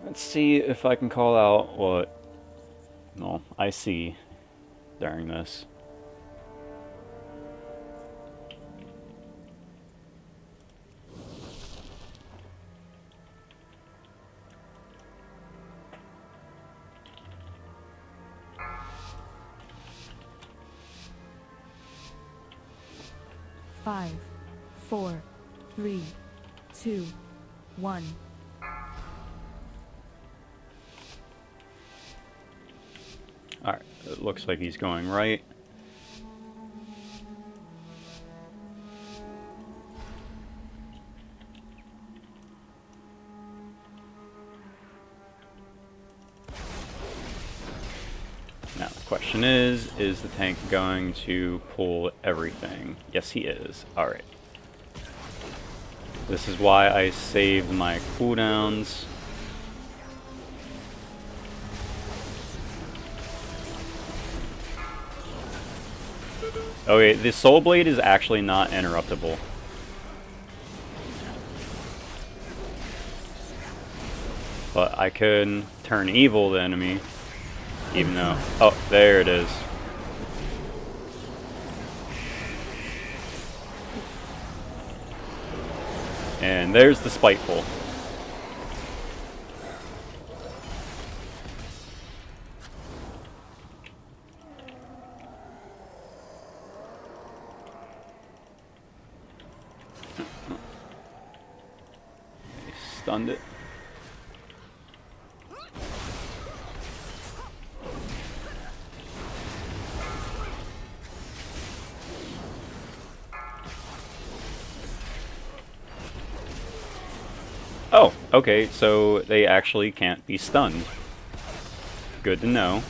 Let's see if I can call out what, well, I see during this. Five, four, three, two, one. Alright, it looks like he's going right. Now the question is the tank going to pull everything? Yes, he is. Alright. This is why I saved my cooldowns. Okay, the Soul Blade is actually not interruptible. But I could turn evil the enemy, even though... Oh, there it is. And there's the Spiteful. Stunned it. Oh, okay, so they actually can't be stunned. Good to know.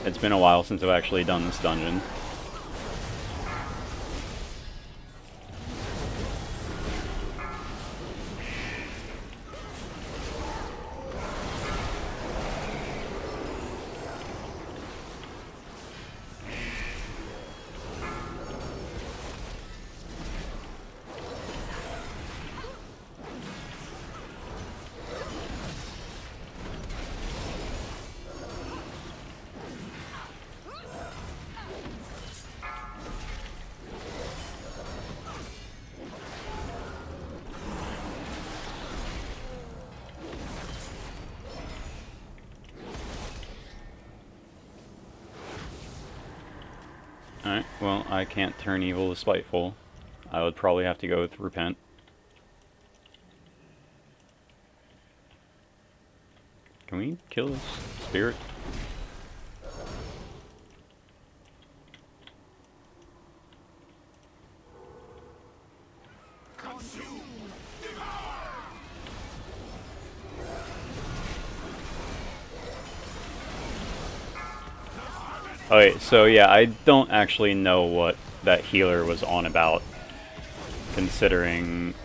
It's been a while since I've actually done this dungeon. Alright, well, I can't turn evil to spiteful. I would probably have to go with repent. Can we kill this spirit? Okay, so yeah, I don't actually know what that healer was on about, considering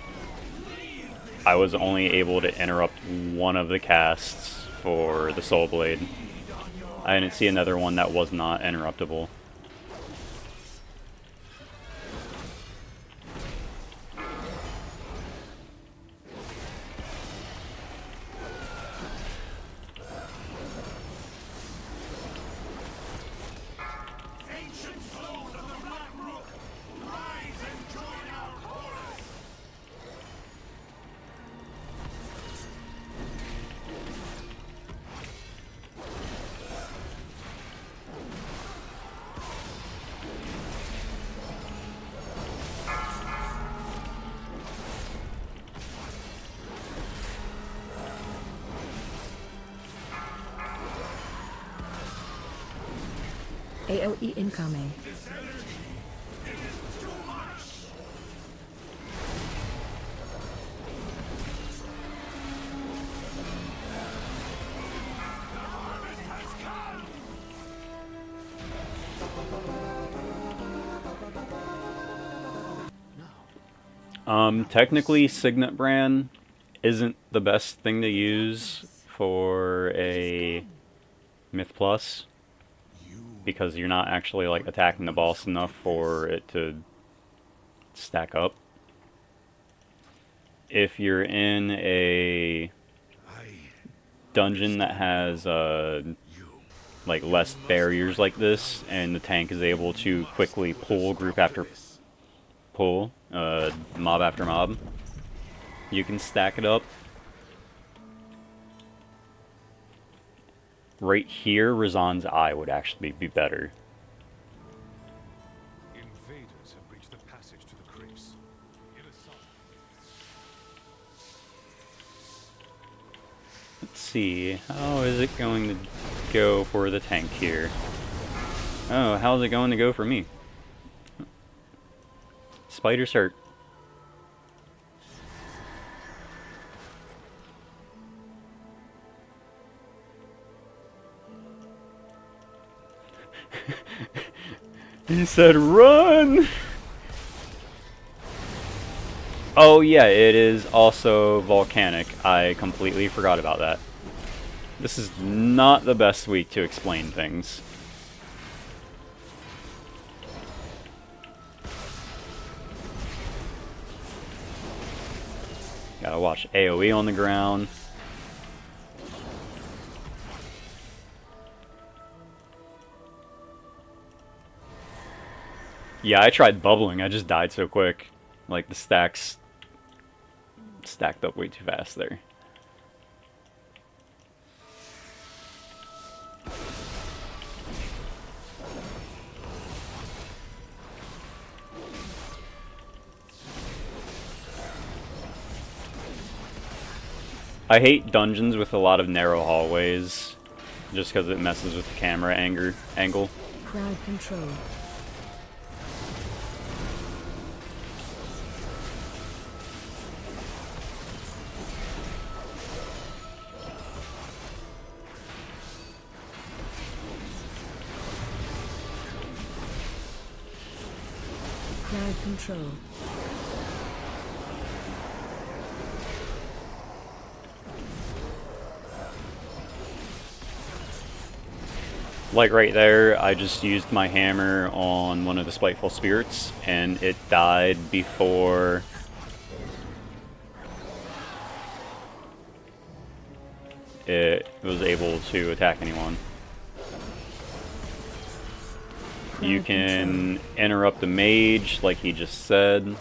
I was only able to interrupt one of the casts for the Soul Blade. I didn't see another one that was not interruptible. AOE incoming. Technically, Signet Brand isn't the best thing to use for a Myth Plus, because you're not actually like attacking the boss enough for it to stack up. If you're in a dungeon that has like less barriers like this, and the tank is able to quickly pull group after pull, mob after mob, you can stack it up. Right here, Razan's Eye would actually be better. Invaders have reached the passage to the crypts. Let's see, how is it going to go for the tank here? Oh, how's it going to go for me? Spider's hurt. He said, run! Oh yeah, it is also volcanic. I completely forgot about that. This is not the best week to explain things. Gotta watch AoE on the ground. Yeah, I tried bubbling, I just died so quick. Like, the stacks stacked up way too fast there. I hate dungeons with a lot of narrow hallways, just because it messes with the camera angle. Crowd control. Crowd control. Like right there, I just used my hammer on one of the Spiteful Spirits, and it died before it was able to attack anyone. You can interrupt the mage, like he just said.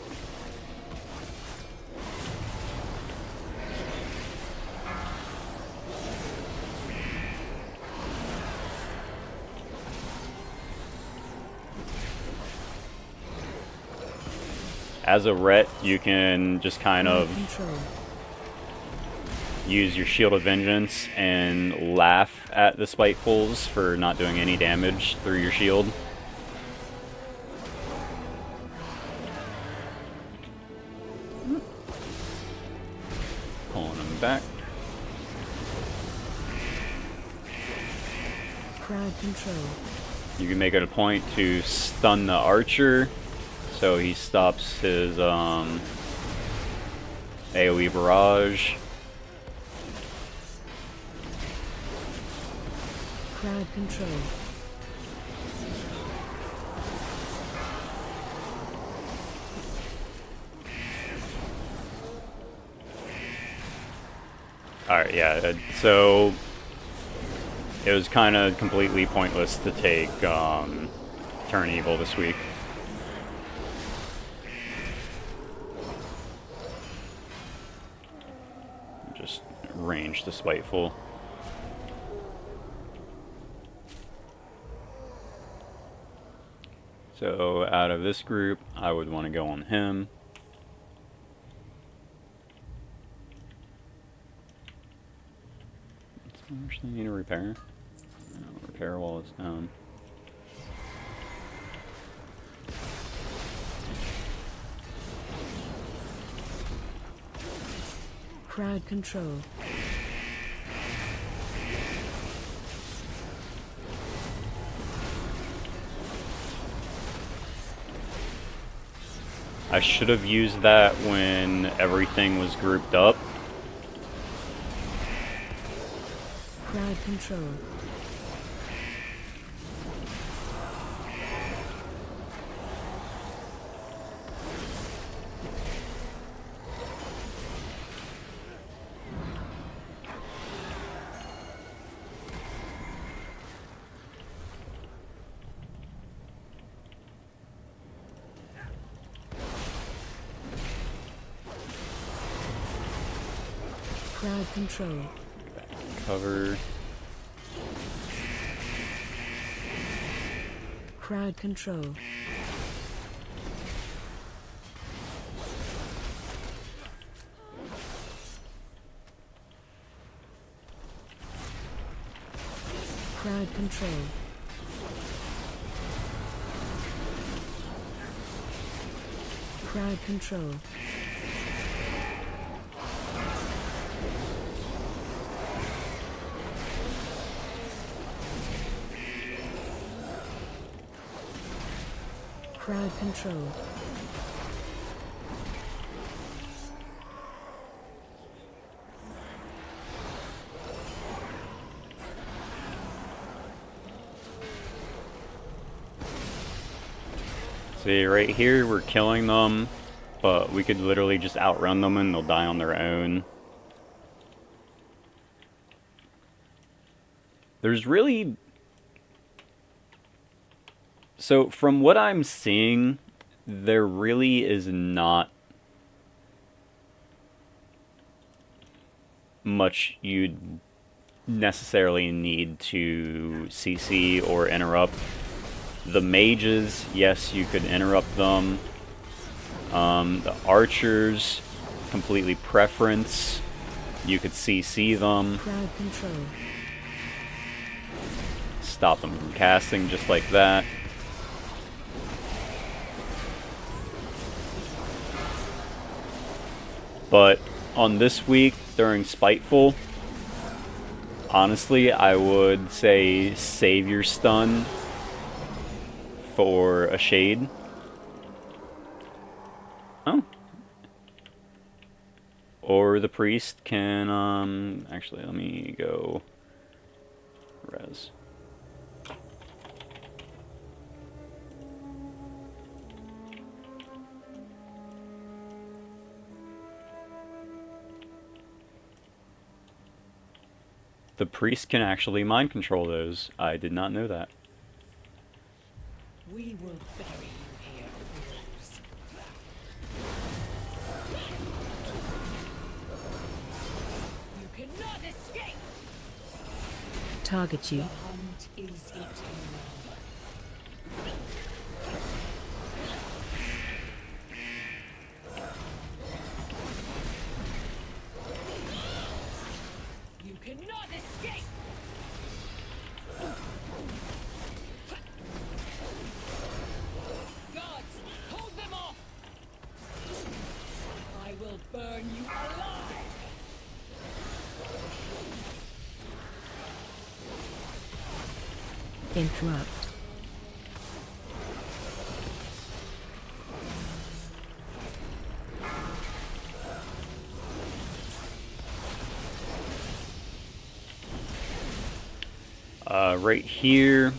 As a ret, you can just kind of use your Shield of Vengeance and laugh at the Spitefuls for not doing any damage through your shield. Pulling them back. Crowd control. You can make it a point to stun the archer, so he stops his AoE barrage. Crowd control. Alright, yeah, so it was kind of completely pointless to take Turn Evil this week. Just range the Spiteful. So out of this group, I would want to go on him. Does it actually need a repair? No, repair while it's down. Crowd control. I should have used that when everything was grouped up. Crowd control. Crowd control. Cover. Crowd control. Crowd control. Crowd control. Crowd control. See, right here we're killing them, but we could literally just outrun them and they'll die on their own. There's really... So, from what I'm seeing, there really is not much you'd necessarily need to CC or interrupt. The mages, yes, you could interrupt them. The archers, completely preference. You could CC them. Crowd control. Stop them from casting just like that. But on this week, during Spiteful, honestly, I would say save your stun for a shade. Oh. Or the priest can, actually, let me go res. The priest can actually mind control those. I did not know that. We will bury you here, fools. You cannot escape! Target you. The hunt is eternal. You cannot escape! Gods, hold them off! I will burn you alive! Interrupt. Right here,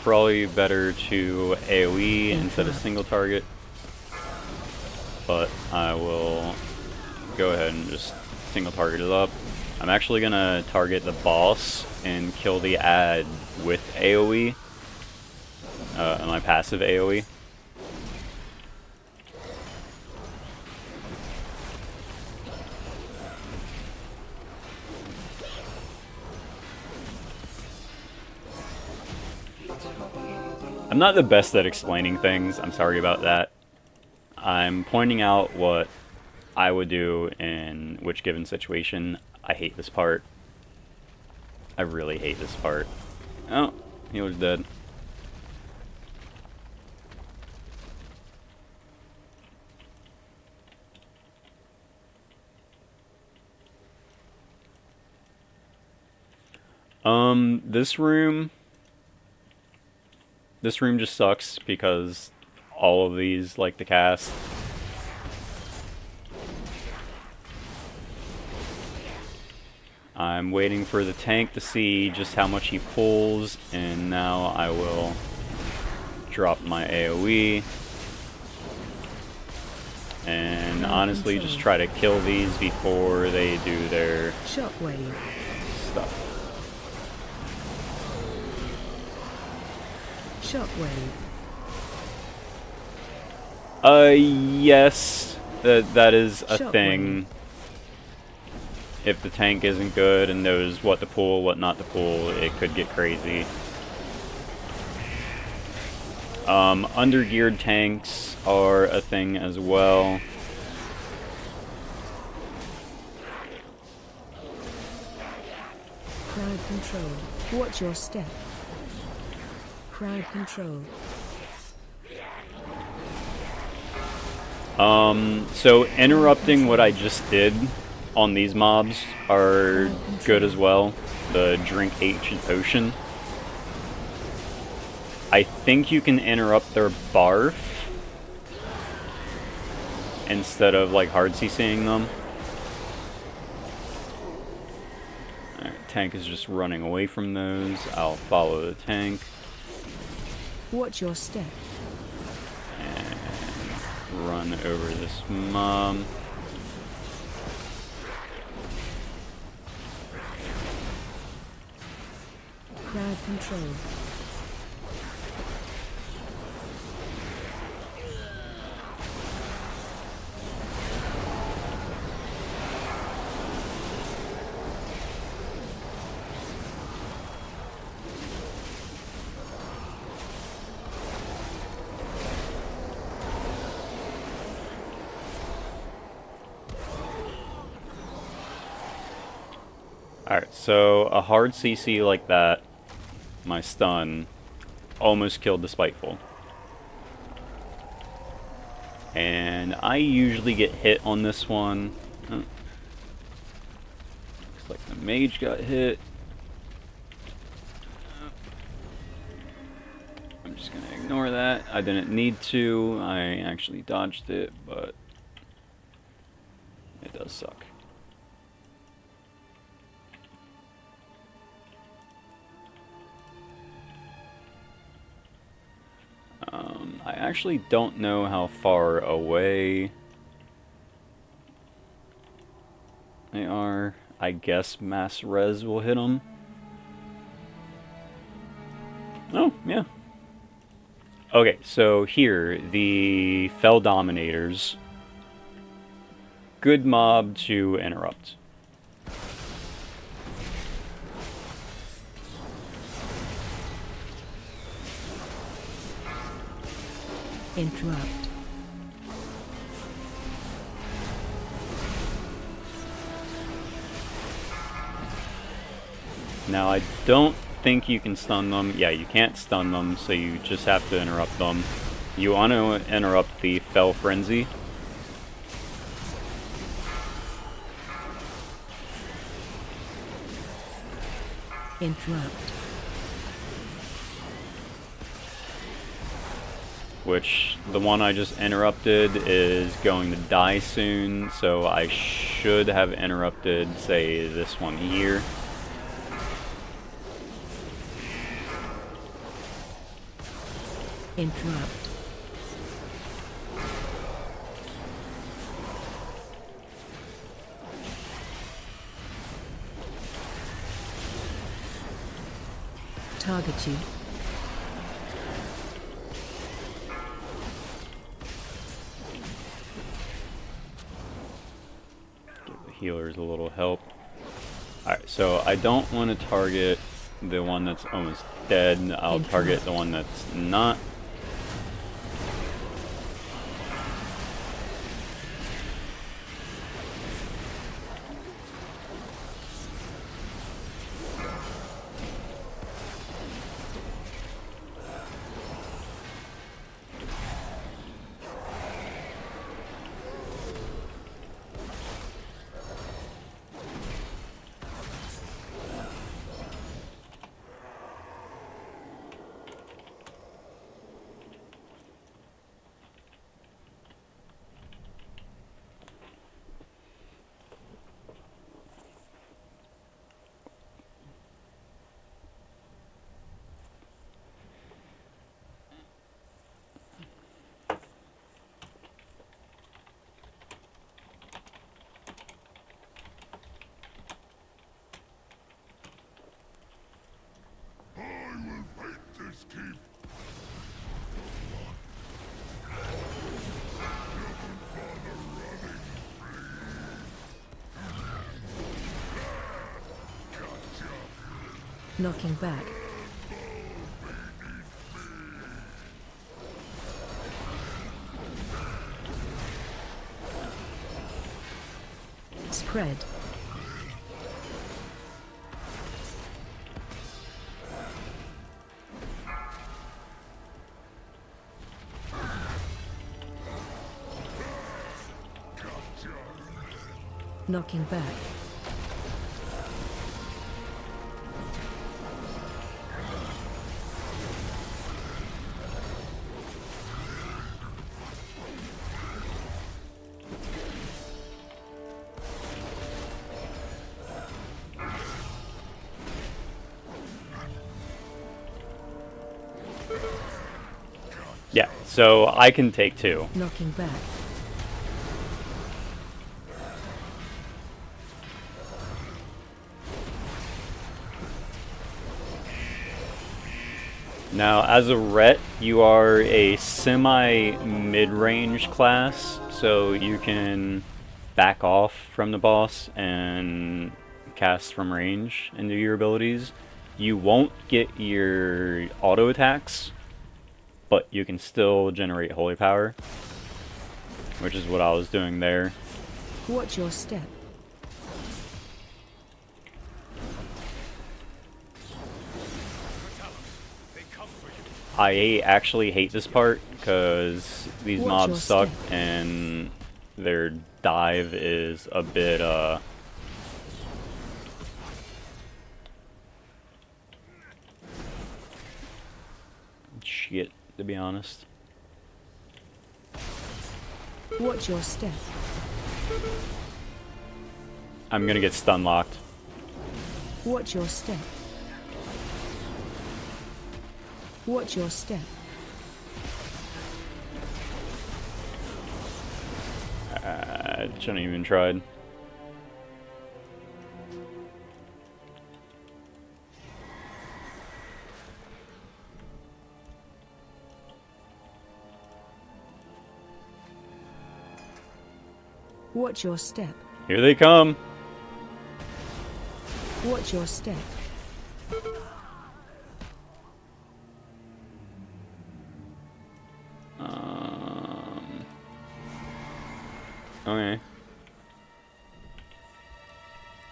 probably better to AoE instead of single target. But I will go ahead and just single target it up. I'm actually gonna target the boss and kill the ad with AoE, my passive AoE. I'm not the best at explaining things, I'm sorry about that. I'm pointing out what I would do in which given situation. I hate this part. I really hate this part. Oh, he was dead. This room just sucks because all of these like to cast. I'm waiting for the tank to see just how much he pulls, and now I will drop my AoE. And honestly, just try to kill these before they do their Shockwave. stuff. Shockwave. Yes, that is a Shockwave. thing. if the tank isn't good and knows what to pull, what not to pull, it could get crazy. Undergeared tanks are a thing as well. Crowd control. Watch your step. Crowd control. So interrupting what I just did on these mobs are good as well. The drink ancient potion. I think you can interrupt their barf instead of like hard CCing them. Alright, tank is just running away from those. I'll follow the tank. Watch your step. And run over this mob. Crowd control. Alright, so a hard CC like that, my stun, almost killed the Spiteful. And I usually get hit on this one. Oh. Looks like the mage got hit. I'm just gonna ignore that. I didn't need to. I actually dodged it, but it does suck. I actually don't know how far away they are. I guess mass res will hit them. Oh, yeah. Okay, so here, the Fell Dominators. Good mob to interrupt. Interrupt. Now, I don't think you can stun them. Yeah, you can't stun them, so you just have to interrupt them. You want to interrupt the Fell Frenzy. Interrupt. Which, the one I just interrupted is going to die soon, so I should have interrupted, say, this one here. Interrupt. Target you. Give the healers a little help. Alright, so I don't want to target the one that's almost dead. I'll target the one that's not. Knocking back. Spread. Knocking back. Yeah, so I can take 2. Knocking back. Now, as a Ret, you are a semi-mid-range class, so you can back off from the boss and cast from range and do your abilities. You won't get your auto attacks, but you can still generate holy power, which is what I was doing there. Watch your step. I actually hate this part because these Watch mobs your suck step. and their dive is a bit shit, to be honest. Watch your step. I'm gonna get stun locked. Watch your step. Watch your step. I shouldn't even tried. Watch your step. Here they come. Watch your step. Okay.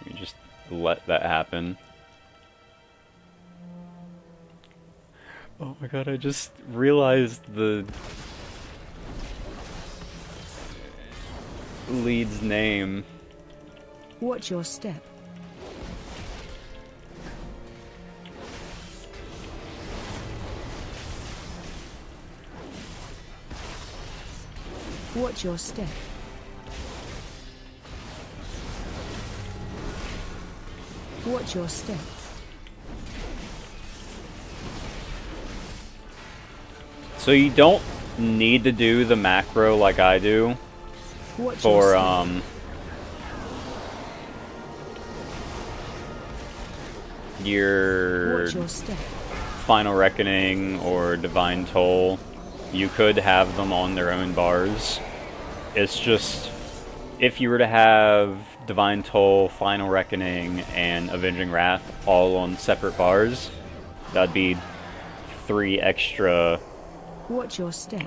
Let me just let that happen. Oh my god, I just realized the lead's name. Watch your step. Watch your step. Watch your step. So you don't need to do the macro like I do Watch for your step. Your Watch your step. Final Reckoning or Divine Toll. You could have them on their own bars. It's just, if you were to have Divine Toll, Final Reckoning, and Avenging Wrath all on separate bars, that'd be 3 extra Watch your step.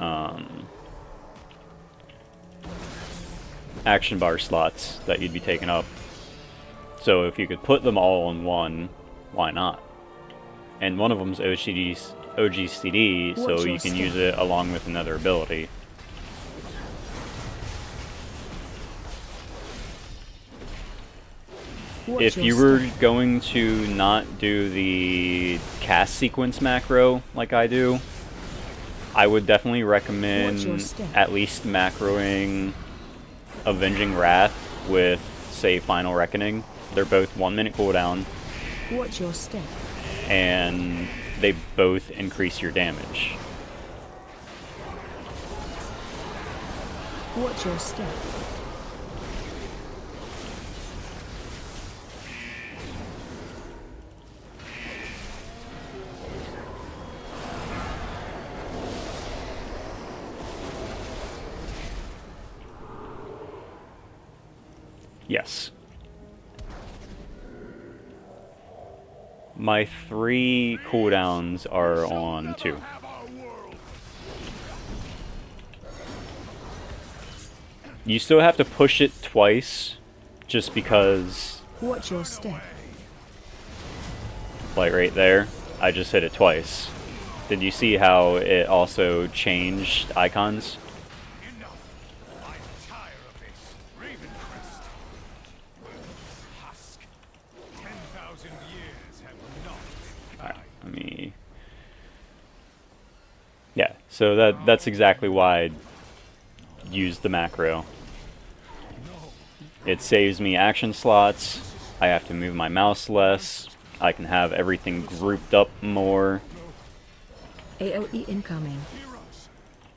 action bar slots that you'd be taking up. So if you could put them all on one, why not? And one of them's OGCD, so Watch you your can step. use it along with another ability. Watch If your you were step. going to not do the cast sequence macro like I do, I would definitely Watch your recommend step. at least macroing Avenging Wrath with, say, Final Reckoning. They're both 1 minute cooldown, Watch your step. and they both increase your damage. Watch your step. Yes. My 3 cooldowns are on 2. You still have to push it twice, just because, Watch your step. like right there, I just hit it twice. Did you see how it also changed icons? Enough! I'm tired of this. Ravencrest. Husk. 10,000 years have not been kind. Let me... Yeah, so that's exactly why I use the macro. It saves me action slots. I have to move my mouse less. I can have everything grouped up more. AoE incoming. Heroes,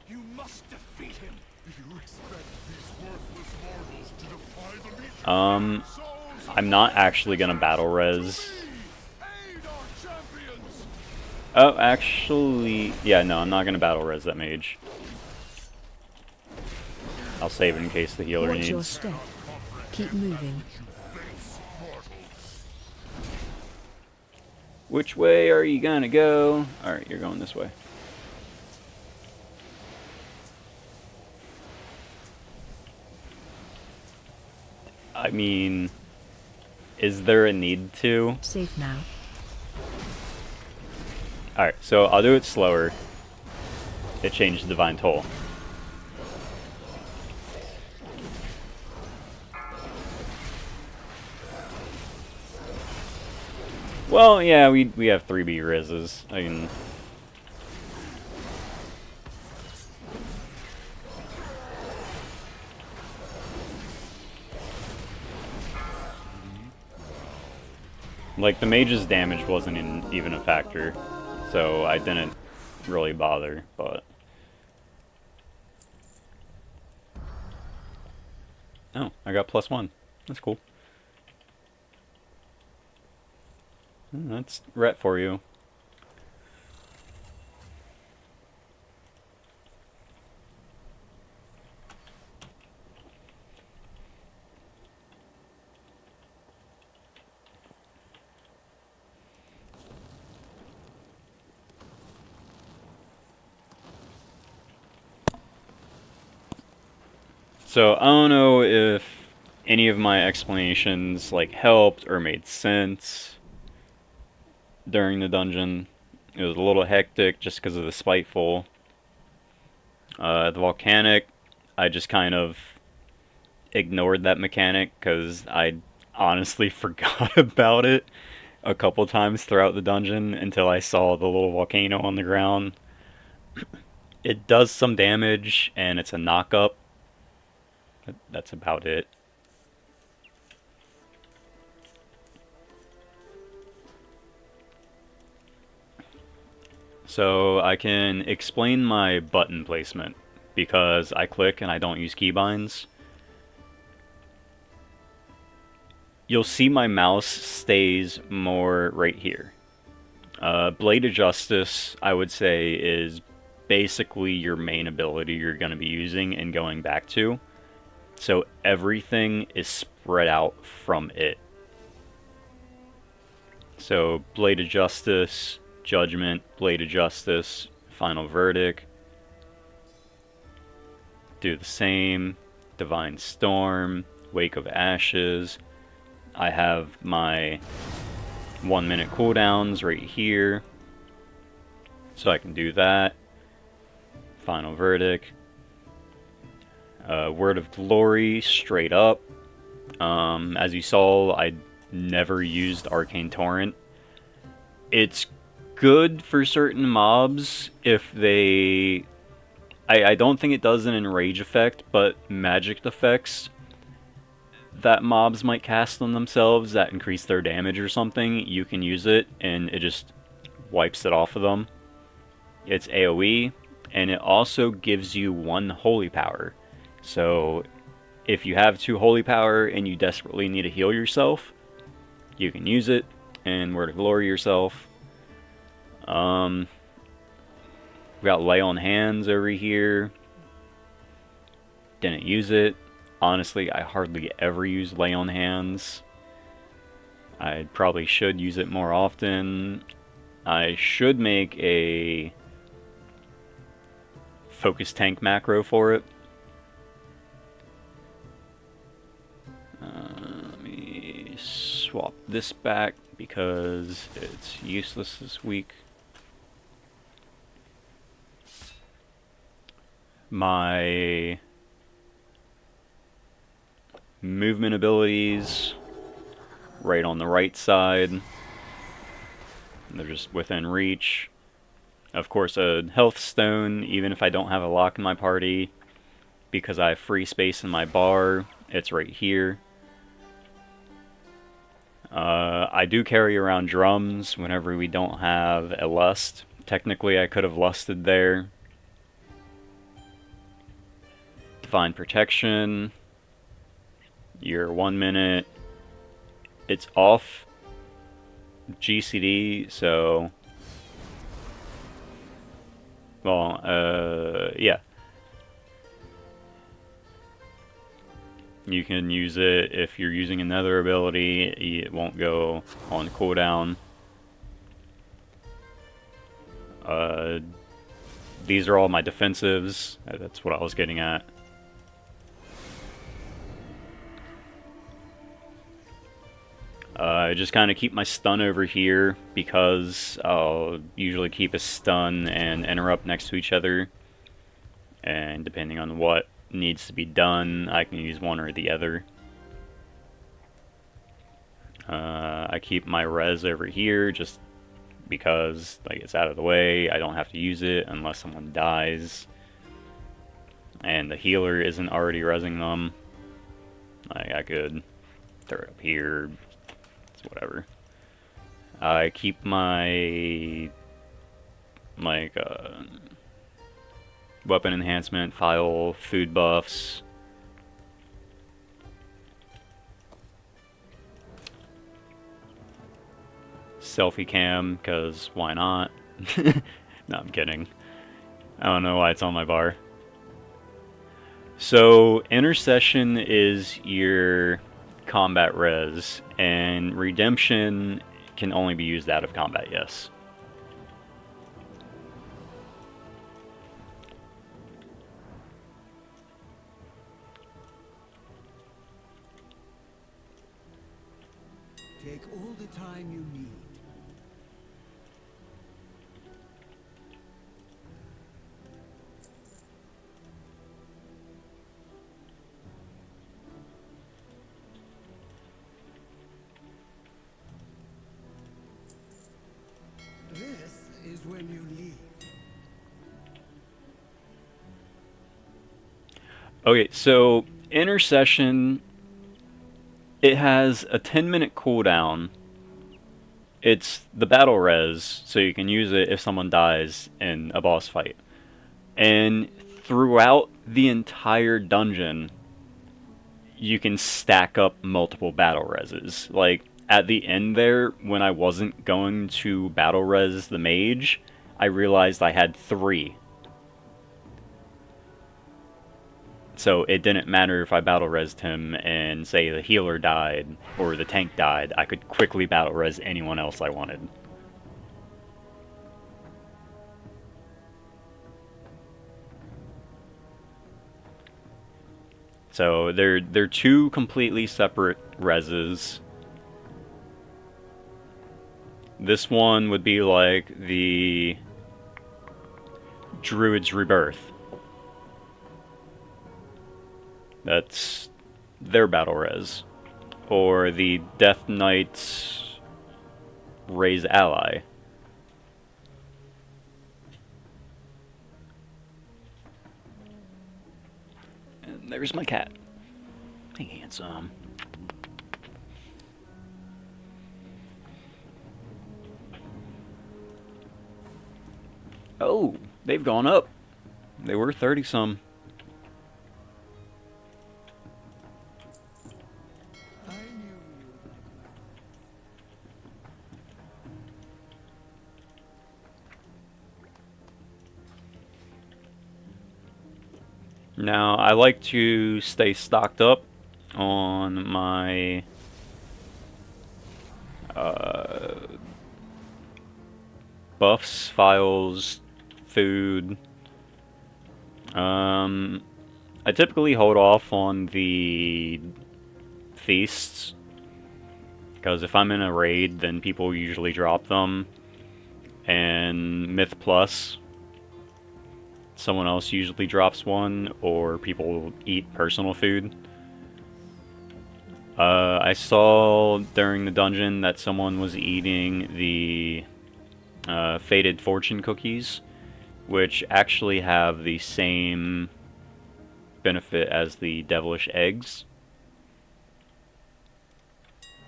you must defeat him. You expect these worthless mortals to defy the Legion? I'm not actually gonna battle res. Aid our champions! Oh, actually, yeah, no, I'm not gonna battle res that mage. I'll save it in case the healer Watch your needs. step. Keep moving. Which way are you gonna go? Alright, you're going this way. I mean, is there a need to? Safe now. Alright, so I'll do it slower. It changed Divine Toll. Well, yeah, we have 3B rises. I mean... Like, the mage's damage wasn't even a factor, so I didn't really bother, but... Oh, I got +1. That's cool. That's ret for you. So, I don't know if any of my explanations, like, helped or made sense during the dungeon. It was a little hectic just because of the Spiteful. The Volcanic, I just kind of ignored that mechanic because I honestly forgot about it a couple times throughout the dungeon until I saw the little volcano on the ground. It does some damage and it's a knock-up. That's about it. So I can explain my button placement because I click and I don't use keybinds. You'll see my mouse stays more right here. Blade of Justice, I would say, is basically your main ability you're going to be using and going back to. So everything is spread out from it. So Blade of Justice, Judgment, Blade of Justice, Final Verdict. Do the same. Divine Storm, Wake of Ashes. I have my 1 minute cooldowns right here. So I can do that. Final Verdict. Word of Glory, straight up. As you saw, I never used Arcane Torrent. It's good for certain mobs if they... I don't think it does an enrage effect, but magic effects that mobs might cast on themselves that increase their damage or something, you can use it and it just wipes it off of them. It's AoE, and it also gives you 1 holy power. So if you have 2 holy power and you desperately need to heal yourself, you can use it and Word of Glory yourself. We got Lay on Hands over here. Didn't use it. Honestly, I hardly ever use Lay on Hands. I probably should use it more often. I should make a focus tank macro for it. Let me swap this back because it's useless this week. My movement abilities right on the right side. They're just within reach. Of course, a health stone, even if I don't have a lock in my party, because I have free space in my bar, it's right here. I do carry around drums whenever we don't have a lust. Technically, I could have lusted there. Divine protection. You're 1 minute. It's off GCD, so... Well, yeah. You can use it if you're using another ability. It won't go on cooldown. These are all my defensives. That's what I was getting at. I just kind of keep my stun over here because I'll usually keep a stun and interrupt next to each other. And depending on what needs to be done, I can use one or the other. I keep my res over here just because like it's out of the way. I don't have to use it unless someone dies. And the healer isn't already resing them. Like I could throw it up here. It's whatever. I keep my like weapon enhancement, file, food buffs. Selfie cam, because why not? No, I'm kidding. I don't know why it's on my bar. So, Intercession is your combat res, and Redemption can only be used out of combat, yes. Take all the time you need. This is when you leave. Okay, so Intercession, it has a 10-minute cooldown. It's the battle res, so you can use it if someone dies in a boss fight. And throughout the entire dungeon, you can stack up multiple battle reses. Like, at the end there, when I wasn't going to battle res the mage, I realized I had 3. So it didn't matter if I battle resed him and say the healer died or the tank died, I could quickly battle res anyone else I wanted. So they're 2 completely separate reses. This one would be like the Druid's Rebirth. That's their battle res. Or the Death Knight's Raise Ally. And there's my cat. Hey, handsome. Oh, they've gone up. They were 30-some. Now, I like to stay stocked up on my buffs, files, food. I typically hold off on the feasts, because if I'm in a raid, then people usually drop them. And Myth Plus, someone else usually drops one, or people eat personal food. I saw during the dungeon that someone was eating the Fated Fortune cookies, which actually have the same benefit as the devilish eggs.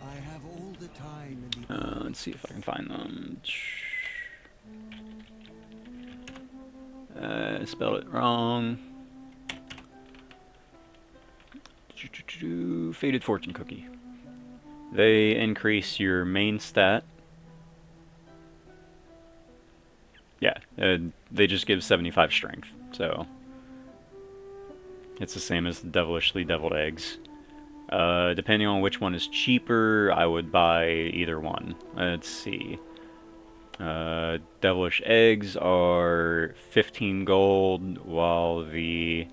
I have all the time in the Let's see if I can find them. Spelled it wrong. Fated Fortune Cookie. They increase your main stat. Yeah, they just give 75 strength, so it's the same as the devilishly deviled eggs. Depending on which one is cheaper, I would buy either one. Let's see. Devilish eggs are 15 gold, while the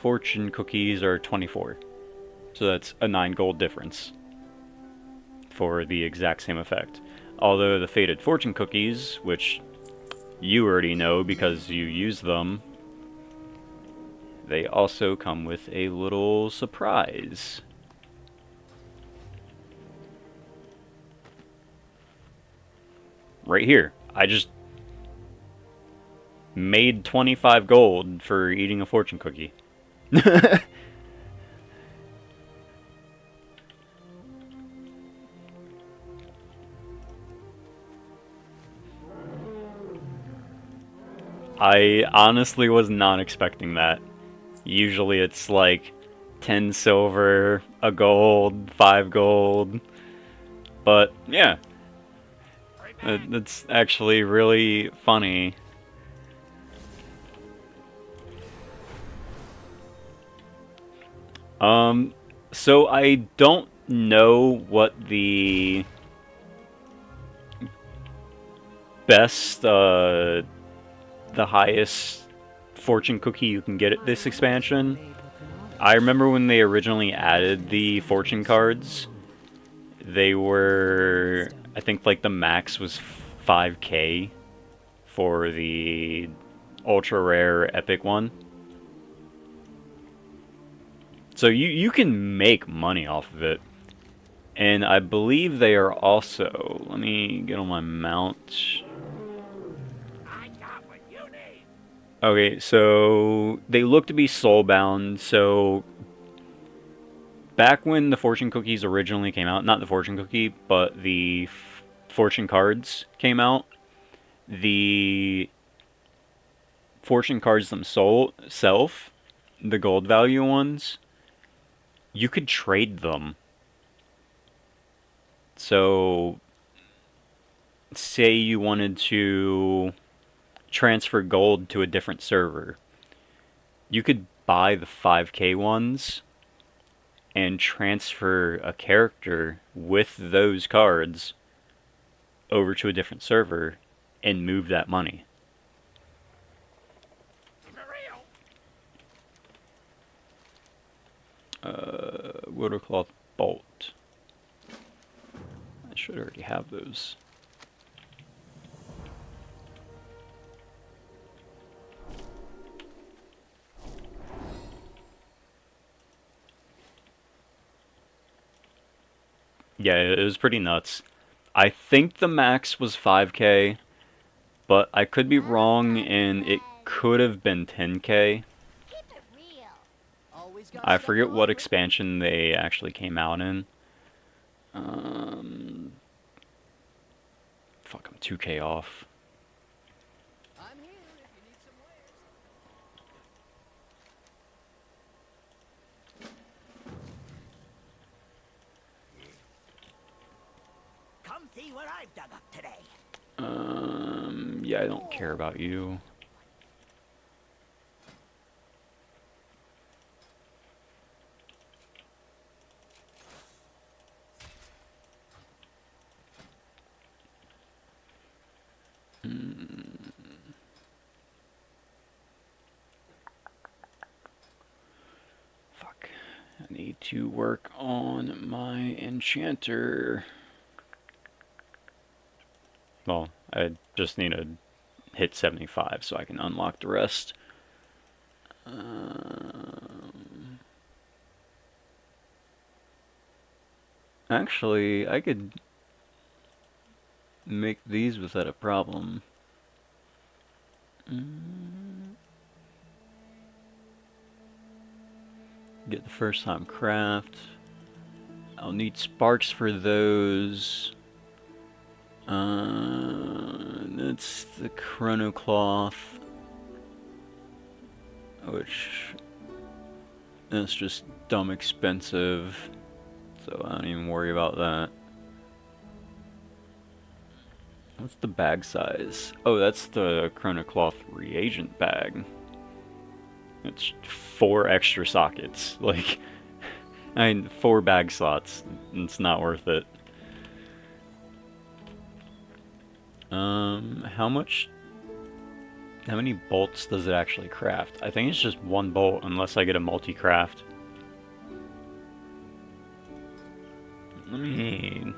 fortune cookies are 24. So that's a 9 gold difference for the exact same effect. Although the Fated Fortune cookies, which you already know because you use them, they also come with a little surprise. Right here. I just made 25 gold for eating a fortune cookie. I honestly was not expecting that. Usually it's like 10 silver, a gold, 5 gold. But yeah, it's actually really funny. So I don't know what the best, the highest fortune cookie you can get at this expansion. I remember when they originally added the fortune cards, they were, I think like the max was 5k for the ultra rare epic one. So you can make money off of it. And I believe they are also, let me get on my mount. Okay, so they look to be soulbound. So back when the fortune cookies originally came out, not the fortune cookie, but the fortune cards came out, the fortune cards themselves, the gold value ones, you could trade them. So say you wanted to transfer gold to a different server, you could buy the 5k ones and transfer a character with those cards over to a different server and move that money. Watercloth bolt. I should already have those. Yeah, it was pretty nuts. I think the max was 5k, but I could be wrong and it could have been 10k. I forget what expansion they actually came out in. Fuck, I'm 2k off. I'm here if you need some wares. Come see what I've dug up today. Yeah, I don't care about you. Fuck. I need to work on my enchanter. Well, I just need to hit 75 so I can unlock the rest. Actually, I could make these without a problem. Get the first time craft. I'll need sparks for those. That's the chrono cloth, which is just dumb expensive, so I don't even worry about that. What's the bag size? Oh, that's the chrono cloth reagent bag. It's 4 extra sockets. Like, I mean, 4 bag slots. It's not worth it. How many bolts does it actually craft? I think it's just 1 bolt unless I get a multi-craft. Let me...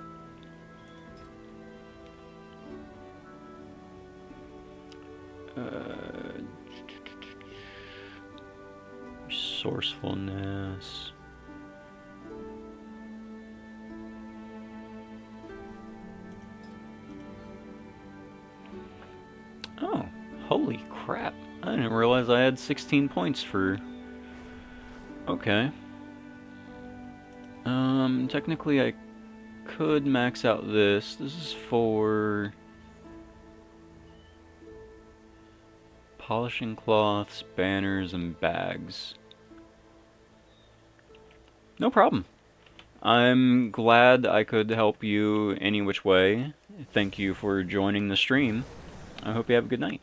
resourcefulness... Oh, holy crap. I didn't realize I had 16 points for... Okay. Technically I could max out this. This is for... polishing cloths, banners, and bags. No problem. I'm glad I could help you any which way. Thank you for joining the stream. I hope you have a good night.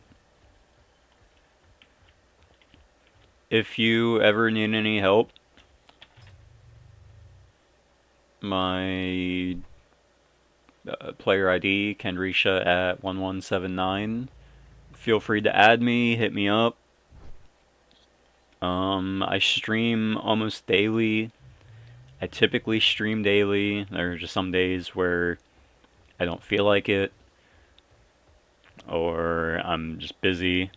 If you ever need any help, my player ID, Kendrisha at 1179. Feel free to add me, hit me up. I stream almost daily. I typically stream daily. There are just some days where I don't feel like it, or I'm just busy.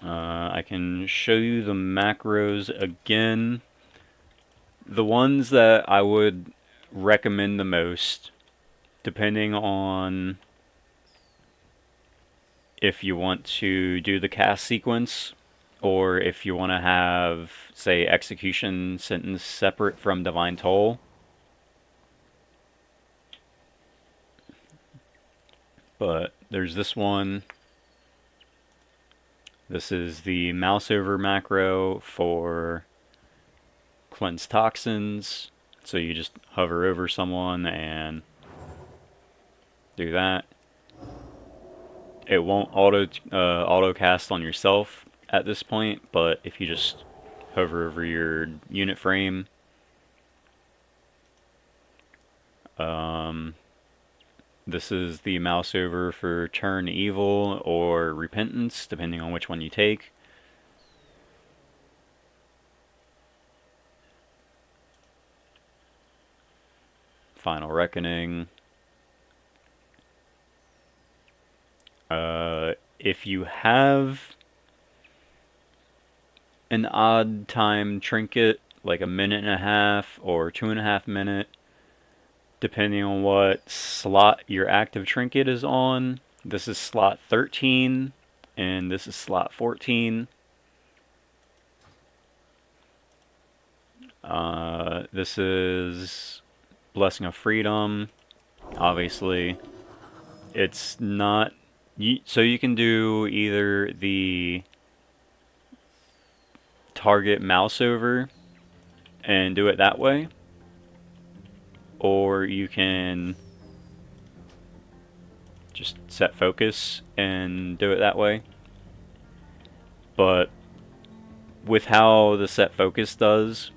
I can show you the macros again. The ones that I would recommend the most, depending on if you want to do the cast sequence, or if you want to have, say, execution sentence separate from divine toll. But there's this one. This is the mouse over macro for cleanse toxins. So you just hover over someone and do that. It won't auto cast on yourself at this point, but if you just hover over your unit frame, this is the mouse over for turn evil or repentance, depending on which one you take. Final reckoning. If you have an odd time trinket, like a minute and a half or 2.5 minutes, depending on what slot your active trinket is on. This is slot 13, and this is slot 14. This is Blessing of Freedom. Obviously, it's not... So you can do either the target mouse over and do it that way, or you can just set focus and do it that way. But with how the set focus does,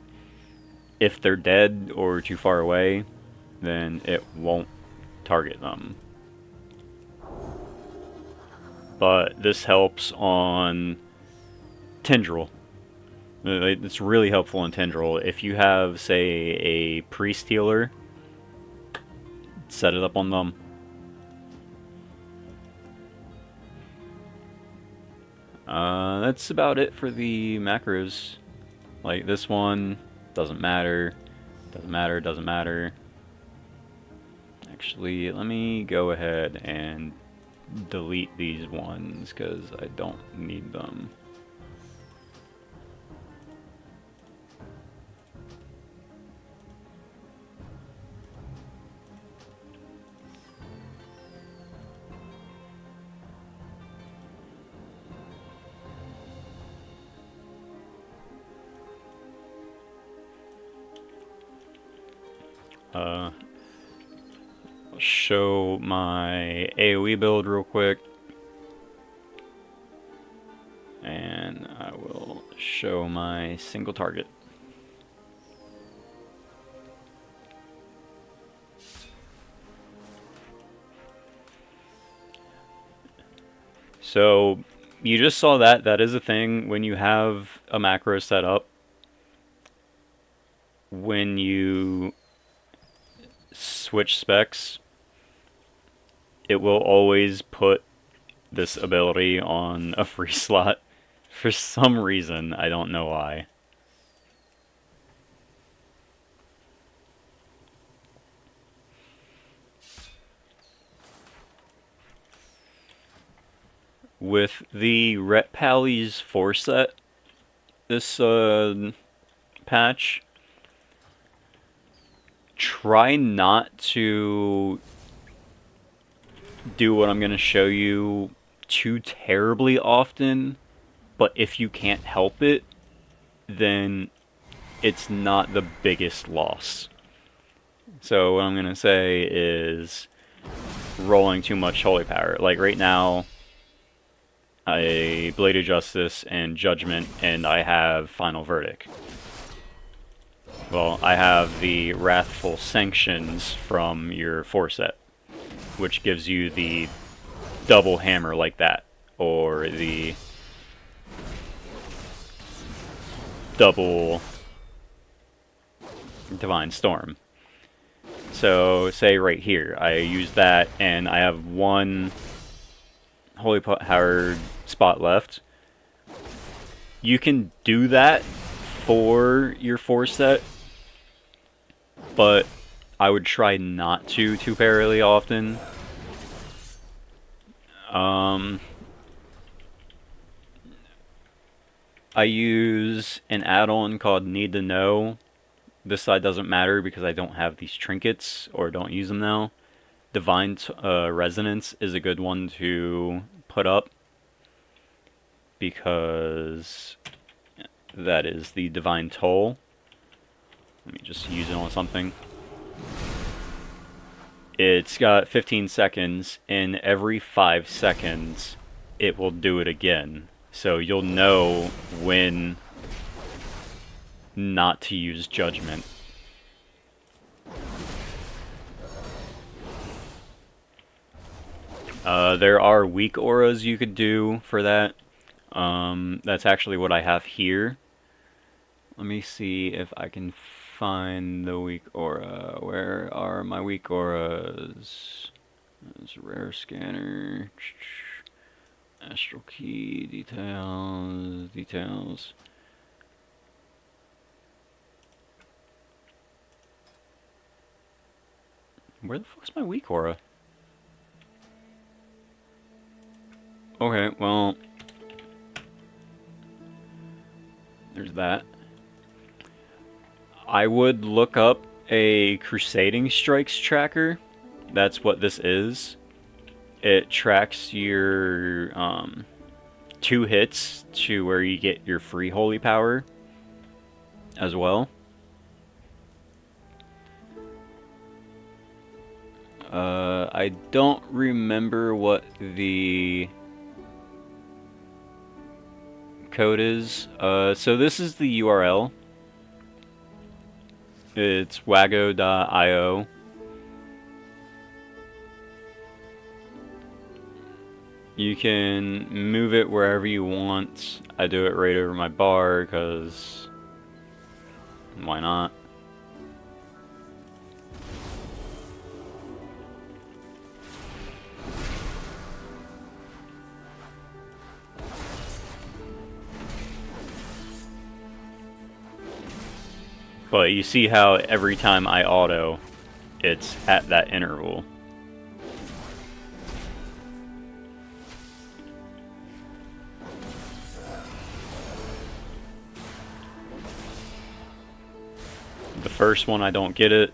if they're dead or too far away, then it won't target them. but this helps on Tendril. It's really helpful in Tendril. If you have, say, a priest healer, set it up on them. That's about it for the macros. Like, this one doesn't matter. Doesn't matter, doesn't matter. Actually, let me go ahead and delete these ones because I don't need them. I'll show my AoE build real quick. And I will show my single target. So you just saw that. That is a thing when you have a macro set up. When you switch specs, it will always put this ability on a free slot. For some reason, I don't know why. With the Ret Pally's 4 set, this patch, try not to do what I'm going to show you too terribly often, but if you can't help it, then it's not the biggest loss. So what I'm going to say is rolling too much Holy Power. Like right now, I Blade of Justice and Judgment, and I have Final Verdict. Well, I have the Wrathful Sanctions from your 4 set, which gives you the double hammer like that, or the double Divine Storm. So, say right here, I use that, and I have one Holy Power spot left. You can do that for your 4 set, but I would try not to too terribly often. I use an add-on called Need to Know. This side doesn't matter because I don't have these trinkets or don't use them now. Divine Resonance is a good one to put up because that is the Divine Toll. Let me just use it on something. It's got 15 seconds, and every 5 seconds it will do it again. So you'll know when not to use Judgment. There are weak auras you could do for that. That's actually what I have here. Let me see if I can find the weak aura. Where are my weak auras? There's rare scanner. Astral key, details. Where the fuck's my weak aura? Okay, well, there's that. I would look up a Crusading Strikes tracker. That's what this is. It tracks your 2 hits to where you get your free Holy Power as well. I don't remember what the code is. So this is the URL. It's wago.io. You can move it wherever you want. I do it right over my bar because why not? But you see how every time I auto, it's at that interval. The first one I don't get it,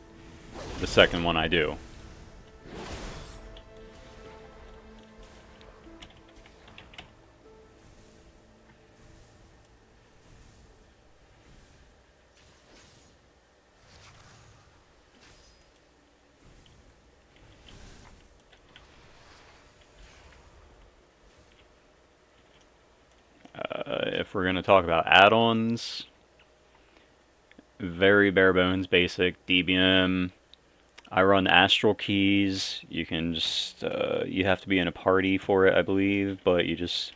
the second one I do. If we're going to talk about add-ons, very bare bones basic DBM. I run Astral Keys. You can just, you have to be in a party for it, I believe, but you just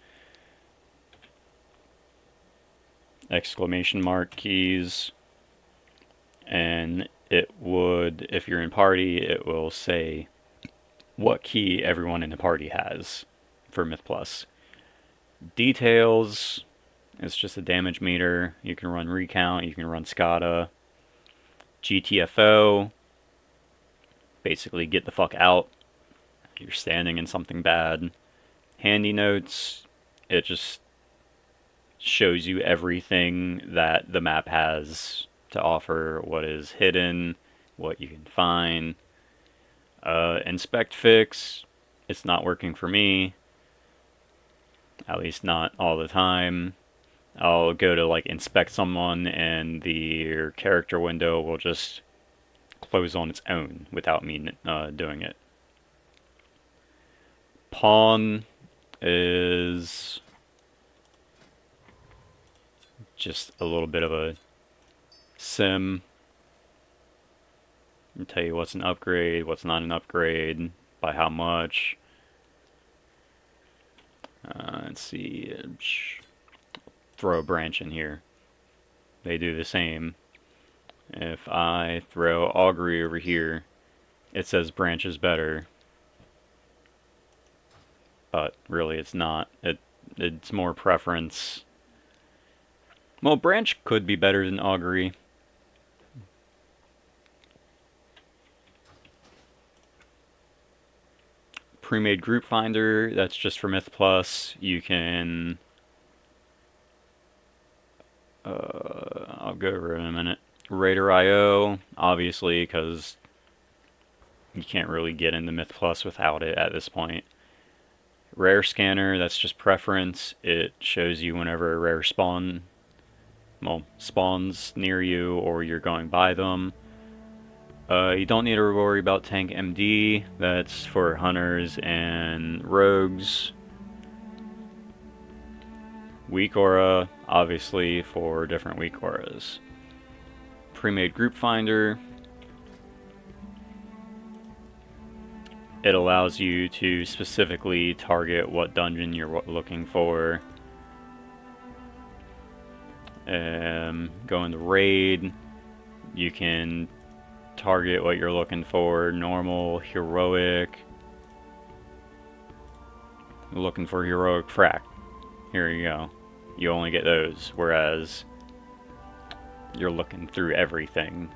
exclamation mark keys, and it would, if you're in party, it will say what key everyone in the party has for Myth Plus. Details, it's just a damage meter. You can run Recount, you can run SCADA. GTFO, basically get the fuck out. You're standing in something bad. Handy Notes, it just shows you everything that the map has to offer, what is hidden, what you can find. Inspect Fix, it's not working for me. At least not all the time. I'll go to like inspect someone and the character window will just close on its own without me doing it. Pawn is just a little bit of a sim. I'll tell you what's an upgrade, what's not an upgrade, by how much. Let's see. Throw a branch in here. They do the same. If I throw augury over here, it says branch is better. But really it's not. It's more preference. Well, branch could be better than augury. Pre-made group finder, that's just for Myth Plus. You can I'll go over it in a minute. Raider.io, obviously, because you can't really get into Myth Plus without it at this point. Rare Scanner, that's just preference. It shows you whenever a rare spawns near you or you're going by them. You don't need to worry about Tank MD, that's for hunters and rogues. Weak Aura, obviously, for different weak auras. Pre-made group finder. It allows you to specifically target what dungeon you're looking for. Go into raid. You can target what you're looking for. Normal, heroic. Looking for heroic frac. Here you go. You only get those, whereas you're looking through everything.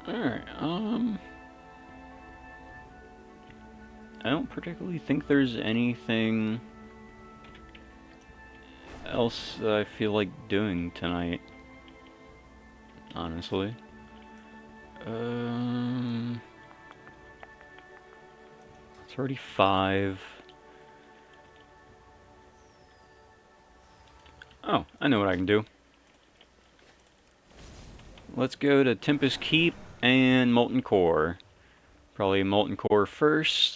Alright, I don't particularly think there's anything else that I feel like doing tonight, honestly. It's already 5. Oh, I know what I can do. Let's go to Tempest Keep and Molten Core. Probably Molten Core first.